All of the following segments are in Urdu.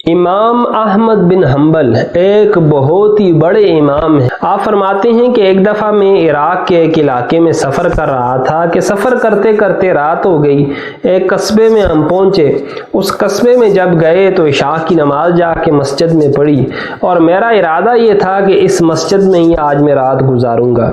امام احمد بن حنبل ایک بہت ہی بڑے امام ہیں۔ آپ فرماتے ہیں کہ ایک دفعہ میں عراق کے ایک علاقے میں سفر کر رہا تھا کہ سفر کرتے کرتے رات ہو گئی۔ ایک قصبے میں ہم پہنچے۔ اس قصبے میں جب گئے تو عشاء کی نماز جا کے مسجد میں پڑھی اور میرا ارادہ یہ تھا کہ اس مسجد میں ہی آج میں رات گزاروں گا۔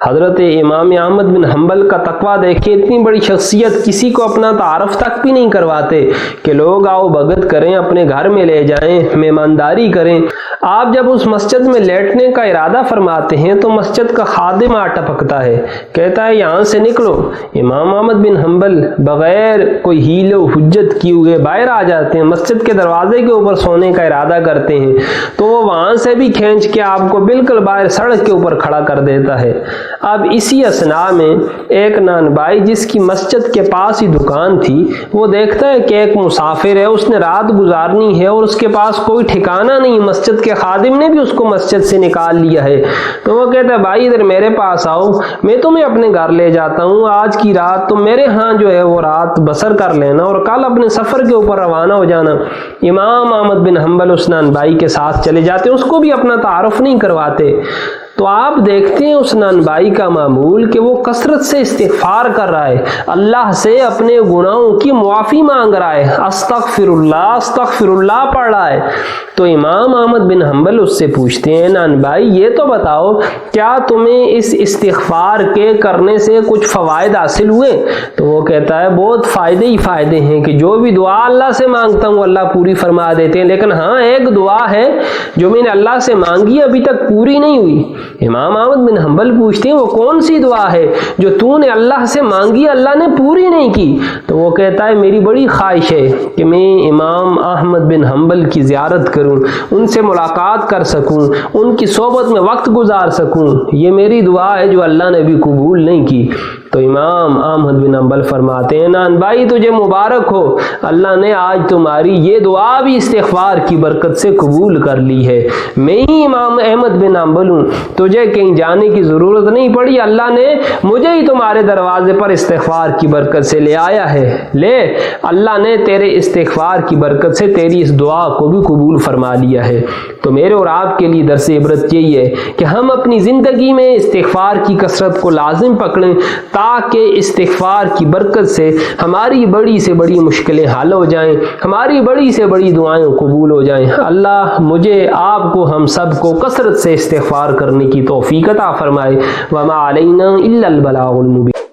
حضرت امام احمد بن حنبل کا تقویٰ دیکھیں، اتنی بڑی شخصیت، کسی کو اپنا تعارف تک بھی نہیں کرواتے کہ لوگ آؤ بھگت کریں، اپنے گھر میں لے جائیں، مہمانداری کریں۔ آپ جب اس مسجد میں لیٹنے کا ارادہ فرماتے ہیں تو مسجد کا خادم آ ٹپکتا ہے، کہتا ہے یہاں سے نکلو۔ امام احمد بن حنبل بغیر کوئی حیل و حجت کیے ہوئے باہر آ جاتے ہیں، مسجد کے دروازے کے اوپر سونے کا ارادہ کرتے ہیں تو وہ وہاں سے بھی کھینچ کے آپ کو بالکل باہر سڑک کے اوپر کھڑا کر دیتا ہے۔ اب اسی اثناء میں ایک نان بھائی جس کی مسجد کے پاس ہی دکان تھی، وہ دیکھتا ہے کہ ایک مسافر ہے، اس نے رات گزارنی ہے اور اس کے پاس کوئی ٹھکانہ نہیں، مسجد کے خادم نے بھی اس کو مسجد سے نکال لیا ہے۔ تو وہ کہتا ہے بھائی ادھر میرے پاس آؤ، میں تمہیں اپنے گھر لے جاتا ہوں، آج کی رات تم میرے ہاں جو ہے وہ رات بسر کر لینا اور کل اپنے سفر کے اوپر روانہ ہو جانا۔ امام احمد بن حنبل اس نان بھائی کے ساتھ چلے جاتے، اس کو بھی اپنا تعارف نہیں کرواتے۔ تو آپ دیکھتے ہیں اس نان بھائی کا معمول کہ وہ کثرت سے استغفار کر رہا ہے، اللہ سے اپنے گناہوں کی معافی مانگ رہا ہے، استغفر اللہ پڑھ رہا ہے۔ تو امام احمد بن حنبل اس سے پوچھتے ہیں نان بھائی یہ تو بتاؤ کیا تمہیں اس استغفار کے کرنے سے کچھ فوائد حاصل ہوئے؟ تو وہ کہتا ہے بہت فائدے ہی فائدے ہیں کہ جو بھی دعا اللہ سے مانگتا ہوں اللہ پوری فرما دیتے ہیں، لیکن ہاں ایک دعا ہے جو میں نے اللہ سے مانگی ابھی تک پوری نہیں ہوئی۔ امام احمد بن حنبل پوچھتے ہیں وہ کون سی دعا ہے جو تو نے اللہ سے مانگی اللہ نے پوری نہیں کی؟ تو وہ کہتا ہے میری بڑی خواہش ہے کہ میں امام احمد بن حنبل کی زیارت کروں، ان سے ملاقات کر سکوں، ان کی صحبت میں وقت گزار سکوں، یہ میری دعا ہے جو اللہ نے بھی قبول نہیں کی۔ تو امام احمد بن حنبل فرماتے ہیں نان بھائی تجھے مبارک ہو، اللہ نے آج تمہاری یہ دعا بھی استغفار کی برکت سے قبول کر لی ہے۔ میں ہی امام احمد بن حنبل ہوں، تجھے کہیں جانے کی ضرورت نہیں پڑی، اللہ نے مجھے ہی تمہارے دروازے پر استغفار کی برکت سے لے آیا ہے، لے اللہ نے تیرے استغفار کی برکت سے تیری اس دعا کو بھی قبول فرما لیا ہے۔ تو میرے اور آپ کے لیے درس عبرت یہی ہے کہ ہم اپنی زندگی میں استغفار کی کثرت کو لازم پکڑیں تاکہ استغفار کی برکت سے ہماری بڑی سے بڑی مشکلیں حل ہو جائیں، ہماری بڑی سے بڑی دعائیں قبول ہو جائیں۔ اللہ مجھے آپ کو ہم سب کو کثرت سے استغفار کرنے کی توفیق عطا فرمائے۔ وما علینا الا البلاغ المبین۔